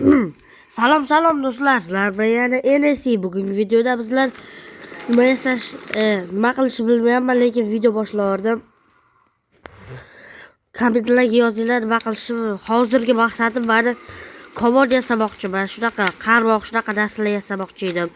Salom do'stlar, sizlar bilan yana NSC. Bugungi videoda bizlar nima yasash, nima qilishni bilmayapman, lekin video boshladim. Kompyuterlarga yozinglar, nima qilishni. Hozirgi maqsadim meni komod yasamoqchiman. Shunaqa qarmoq, shunaqa narsalar yasamoqchi edim.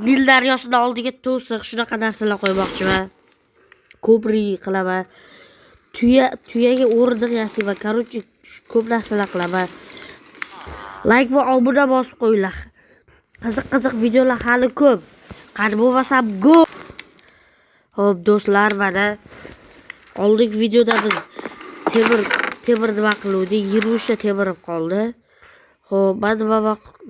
Nil daryosining oldiga to'siq, shunaqa narsalar qo'ymoqchiman. Ko'prik qilaman. Tuyaga o'rniq yasayman. Короче, ko'p narsalar qilaman. Like va obuna bosib qo'yinglar. Qiziq videolar hali ko'p. Qani bo'lmasam go. Xo'p do'stlar, mana oldingi videoda biz temir nima qiluvdik? 23 ta temirib qoldi. Xo'p, men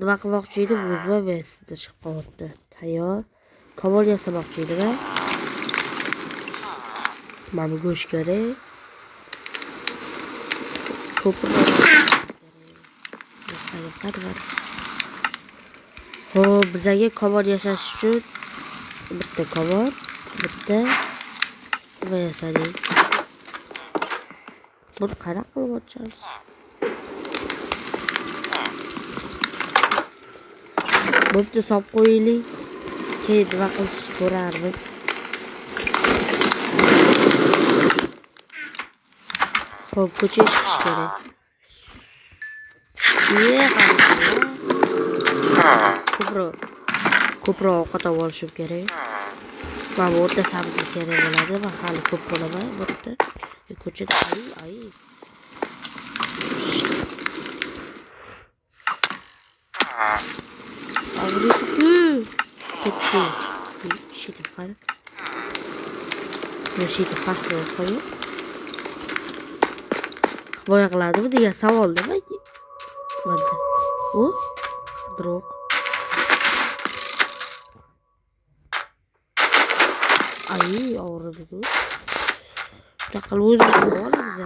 nima qilmoqchi edim? O'zim besda chiqib qoldi. Tayyor. Komol yasamoqchi edim. Mana go'sht kerak. Ko'proq Xo'p, bizga komod yasash uchun bitta komod, bitta nima yasadik. Buni qanaqa qilib ochamiz? Buni solib qo'yaylik. Keyin nima qilishni ko'rarmiz. Xo'p, ko'chaga chiqish kerak. Ko'proq ovqat olishim kerak. Mana bu o'rta sabzi kerak bo'ladi. Men hali ko'p bo'laman bu yerda. Ko'chada ay. Ketdi. Shitib qara. Shitib pasni qo'yib. Boya qiladimi degan savol nima? Mana. O, drog. Ay, og'ridi. Taqal o'zimiz olamiz.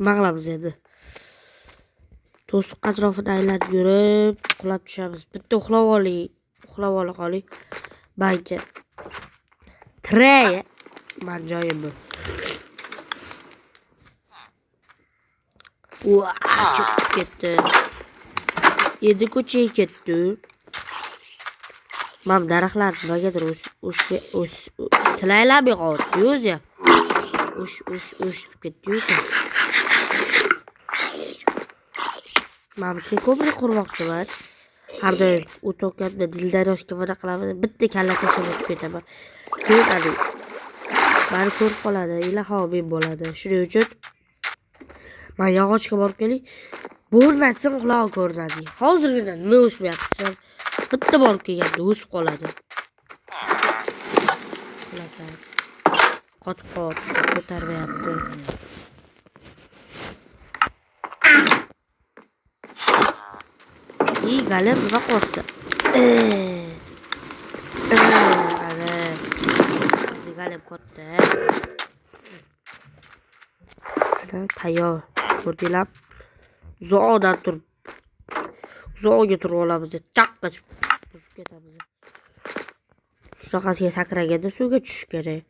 Maqlamiz endi. To'siq atrofida aylanib yurib, uxlab tushamiz. Bitta uxlab oling. Banka. Trey. Men joyim bu. Çok ketdi. Endi ko'chaga ketdi. Mam daraxtlar nimagadir tilaylamay qoldi o'zi. O'sh ketdi. Mam ko'prik qurmoqchiman. Har doim o'tokatda dildaroshga mana qilaman. Bitta kalla tashlab ketaman. Keyin mani ko'rib qoladi, ilahomim bo'ladi. Shuning uchun men yog'ochga borib kelay. Bo'rnatsam quloq ko'rinadi. Hozirgina nima o'smayapti? Bitta borib kelganda o'sib qoladi. Bilasan. Qotib ko'tarmayapti. Galim nima qilsa? Galim katta. Tayyor. Ko'rdinglar? Uzoqdan turib. Uzoqga turib olamiz. Chaqqa chiqib ketamiz. Shunaqasiga sakraganda suvga tushish kerak.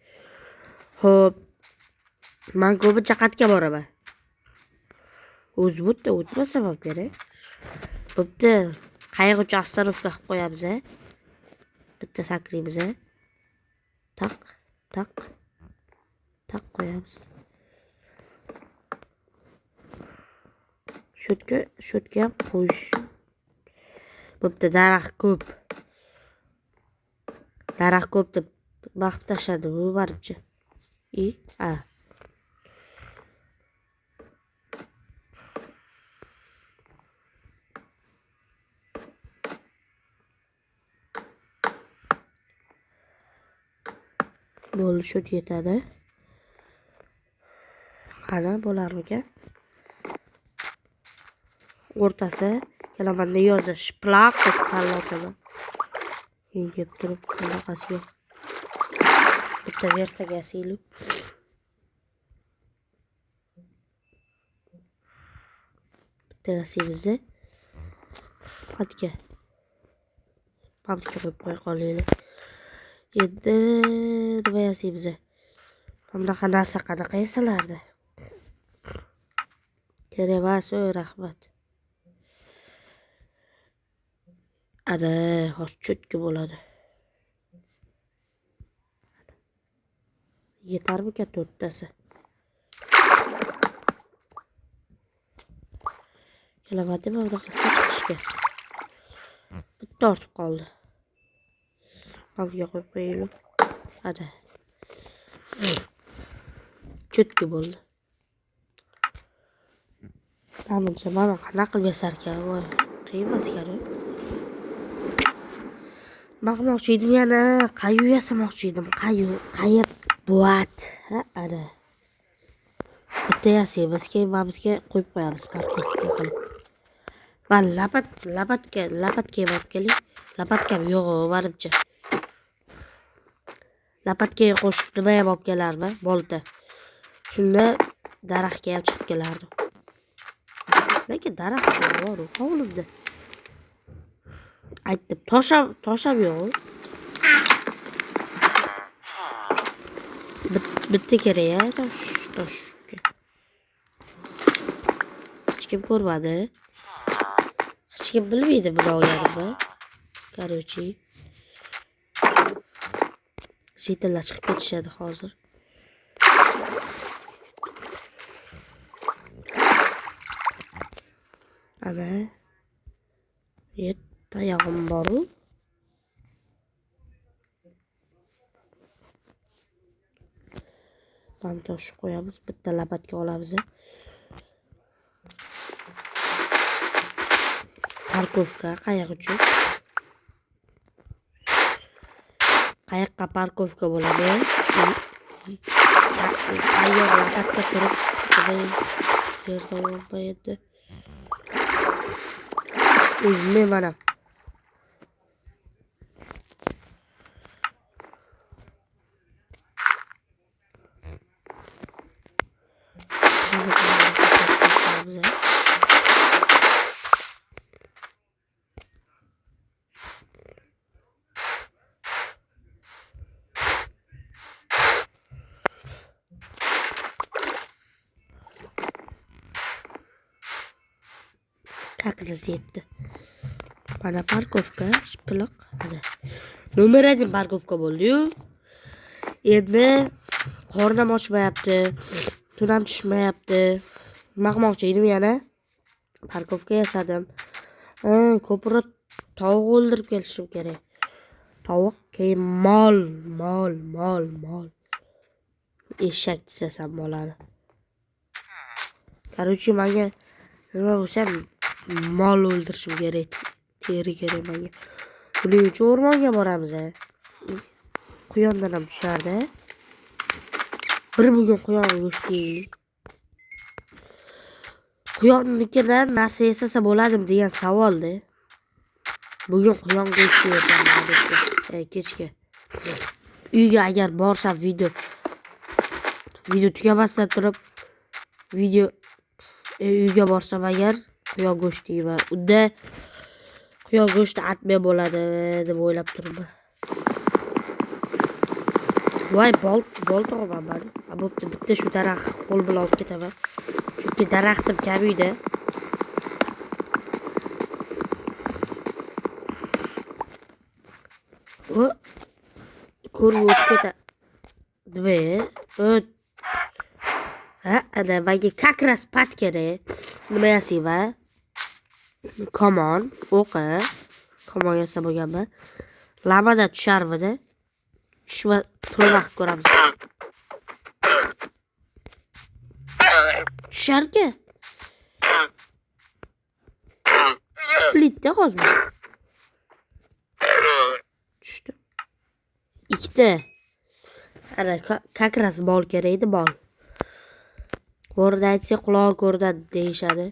Xo'p. Men ko'pincha qatga boraman. O'zi bitta o'tmasam ham kerak. Bitta qayg'uchi astanovka qilib qo'yamiz. Bitta sakraymiz. Tak qo'yamiz. Shotka ham qo'yish. Bitta daraxt ko'p deb maqib tashladi bu barcha. Bo'ldi, shot yetadi. Qani bo'larmikan? O'rtasi kelamanda yozish plaq deb tanlataman. Yengib turib bunaqasiga bitta versiyaga yasaylik. Bitta yasaymiz. Qatga qo'yib qo'yaylik. Endi nima yasaymiz? Bunaqa narsa qanaqa yasalardi? kerak emas, rahmat. Ada, hozir cho'tki bo'ladi. Yetarmikan 4tasi? Kelamadimi bunaqa chiqishga? Bitta ortib qoldi. Qalbga qo'yib qo'yaylik. Ada. Cho'tki bo'ldi. Namuncha mana qanaqa qilib yasar ekan, voy. Qiyin ekan. Maqmoqchi edim yana, qayu yasamoqchi edim. Qayiq buat. Ha, ada. Bitta yasaymiz, keyin mamutga qo'yib qo'yamiz parkovka qilib. Ben lapatga olib keling. Lapatkam yo'q, menimcha. Lapatkaga qo'shib nima ham olib kelarmi? Bolta. Shunda daraxtga ham chiqib kelardi. Lekin daraxt bor, hovlimda. Aytdim, tosham yo'q. Bitta kerak-ya, tosh. Hech kim ko'rmadi. Hech kim bilmaydi buni olganimni. Короче. Jitillar chiqib ketishadi hozir. Ana. Tayog'im bor-ku. Toshib qo'yamiz, bitta lapatga olamiz. Parkovka qayoq uchun? Qayoqqa parkovka bo'ladi? Qayoq lapatga turib, yerda bo'lmaydi. O'zim mana. Kakınız yetti. Bana parkovka, şıpılık. Nomer 1 parkovka bo'ldi-yu. Endi qornim ochmayapti. Tunam tushmayapti. Maqmoqchi edim yana. Parkovka yasadim. Ko'proq tovuq o'ldirib kelishim kerak. Tovuq keyin mol. Eshak desam bo'ladi. Короче, menga nima bo'lsa mol o'ldirishim kerak. Teri kerak menga. Buning uchun o'rmonga boramiz. Quyondan ham tushardi. Bugun quyon go'shti yeylik. Quyonnikidan narsa yasasa bo'ladimi degan savolda. Bugun quyon go'shti yeyman kechga. Uyga agar borsam video tugamasdan turib uyga borsam agar quyon go'shti yeyman. Unda quyon go'shti atmay bo'ladi deb o'ylab turibman. Voy bol tog'aman men. Bo'pti, bitta shu daraxt qo'l bilan olib ketaman. Chunki daraxtim kam uyda. Ko'rib o'tib ketadi. Nima? Ana menga как раз pat kerak. Nima yasayman? Komon, o'qi. Komon yasa bo'lganman. Lamada tusharmidi? Tushma proba qilib ko'ramiz. Tusharki? Splitda hozir. Tushdi. Ikkita. Ana как раз bol kerak edi, bol. Ko'rda aytsa quloq ko'rda deyishadi.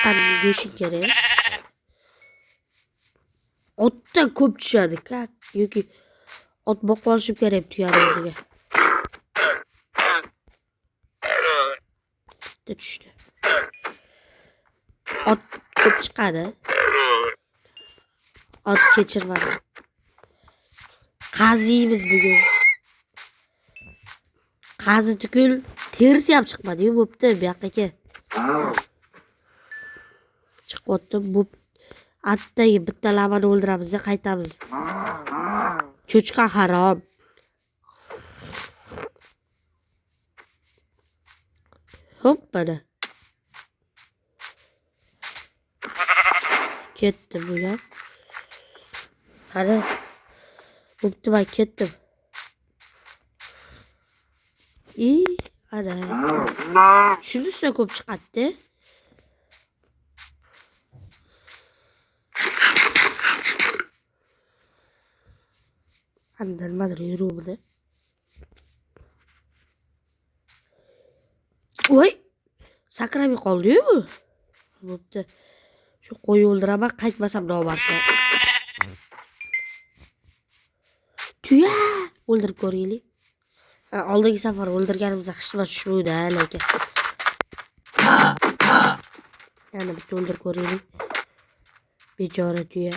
Sen go'shing kerak. Otdan ko'p tushadi, yoki ot boqib olishim kerak tuyani o'ziga. Tushdi. Ot ko'p chiqadi. Ot kechirmadi. Qaziymiz bugun. Qazi tukul terisi ham chiqmadi-yu, bo'pti bu yoqqa. Chiqyapti, bo'p. Attagi bitta lamani o'ldiramiz, qaytamiz. Cho'chqa harom. Hop mana. Ketdim bular. Hadi. Bo'pti, men ketdim. Ana. Shuni ustiga ko'p chiqadi. Nimadir yuruvdi. Voy! Sakrab qoldi-yu bu. Bo'pti. Shu qo'y o'ldiraman, qaytmasam nomardman. Tuya! O'ldirib ko'raylik. Oldingi safar o'ldirganimizda xishma tushmadi, lekin. Yana bitta o'ldirib ko'raylik. Bechora tuya.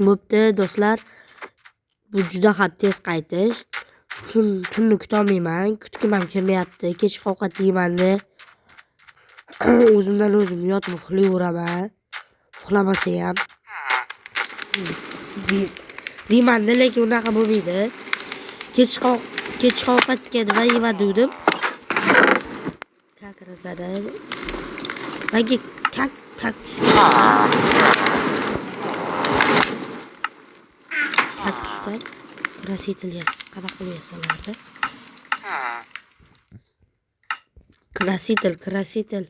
Bo'pti, do'stlar. Bu juda ham tez qaytish. Tunni kutolmayman, kutgim ham kelmayapti. Kechki ovqat yeyman-da. O'zimdan o'zim yotib uxlayveraman. Uxlamasa ham. Deyman-da, lekin unaqa bo'lmaydi. Kechki ovqatga nima yeyman dedim. Kakrazada. Menga kaktusdan krasitel qanaqa qilib yasalardi? Krasitel.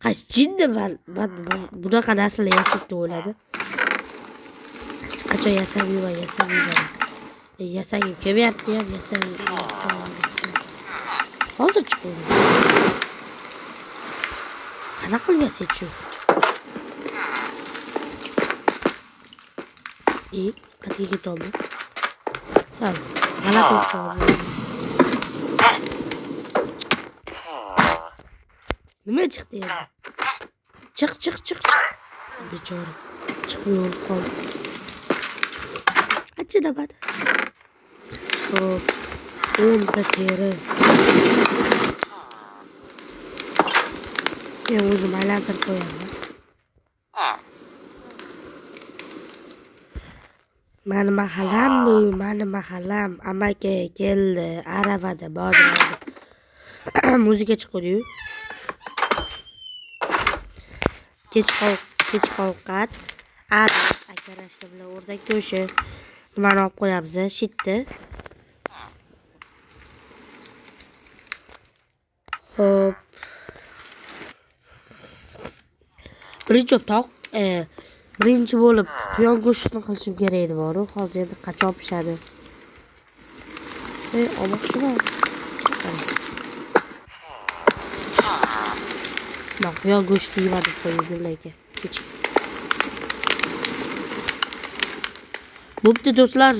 Qaysi jinni men bunaqa narsalar yasab deb o'yladim. Qachon yasamayman. Yasagim kelmayapti ham, yasam. Hozir chiqdim. Qanaqa qilib yasaychi? Qatiga ketoldi. Sal, g'alati bo'ldi. Nima chiqdi endi? Chiq. Bechora. Chiqmay qoldi. Achchida bad. Hop. 10 ta teri. O'zim aylantirib qo'yaman. Mani mahallam amaki keldi, aravada boradi. Muzika chiqdi-yu. Kechki ovqat. Akarashka bilan o'rdak go'shi. Nimani olib qo'yamiz, shitni. Hop. Birinchi bo'lib quyon go'shtini qilishim kerak edi bor-ku. Hozir endi qachon pishadi? Olmoqchiman. Men quyon go'shti yeyman deb qo'ydim lekin. Bo'pti do'stlar,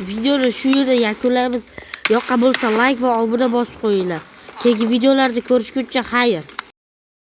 videoni shu yerda yakunlaymiz. Yoqqa bo'lsa like va obuna bosib qo'yinglar. Keyingi videolarda ko'rishguncha xayr.